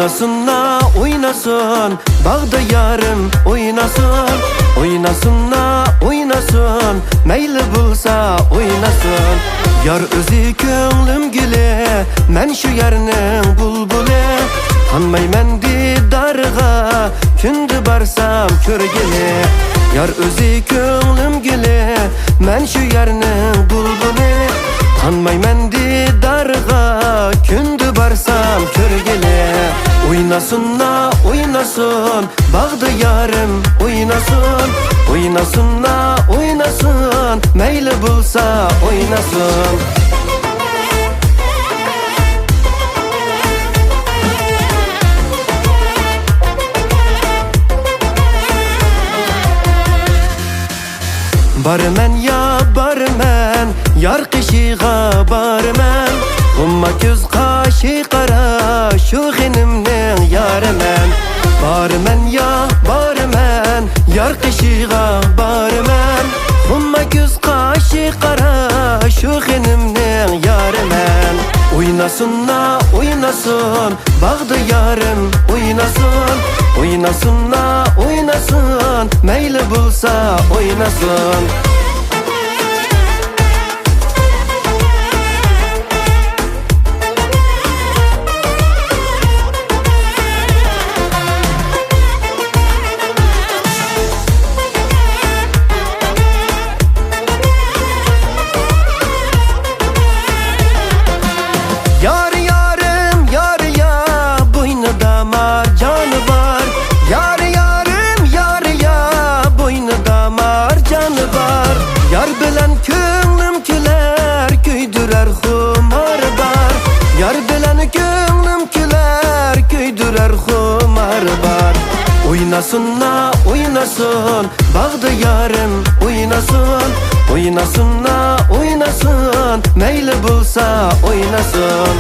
Oynasın la oynasın, bağda yarım oynasın. Oynasın la oynasın, meyli bulsa oynasın. Yar özü könglim güle, men şu yernin bulbule. Kanmay men didarga, kündü barsam körgele. Yar özü könglim güle, men şu yernin bulbule. Kanmay men didarga, kündü barsam körgele. Oynasın la oynasın, bağda yarım oynasın. Oynasın la oynasın, meyli bulsa oynasın. Barmen ya barmen, yar kışığa barmen. Umma göz kaşı kara, şu genimden yarmen. Barmen ya barmen, yar kışığa barmen. Umma göz kaşı kara, şu genimden yarmen. Oynasın la oynasın, bağda yarım oynasın. Oynasın la oynasın, meyli bulsa oynasın. Yar yarım yar ya, boynunda marcanı var. Yar yarım yar ya, boynunda marcanı var. Yar bilen könglim küler, köydürer humar var. Yar bilen könglim küler, köydürer humar var. Oynasın la oynasın, bağda yarım oynasın. Oynasın la oynasın, meyli bulsa oynasın.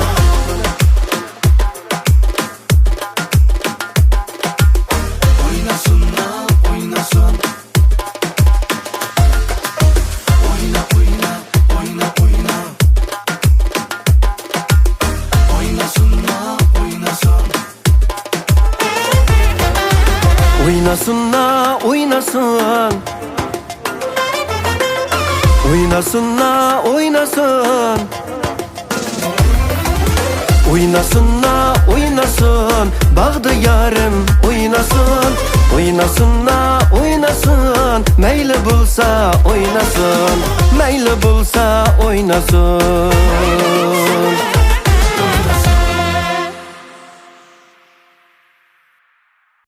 Oynasın la oynasın. Oyna oyna oyna oyna. Oynasın la oynasın. Oynasın la oynasın. Oynasın la oynasın. Oynasın la oynasın, bağda yarım oynasın. Oynasın la oynasın, meyli bulsa oynasın. Meyli bulsa oynasın.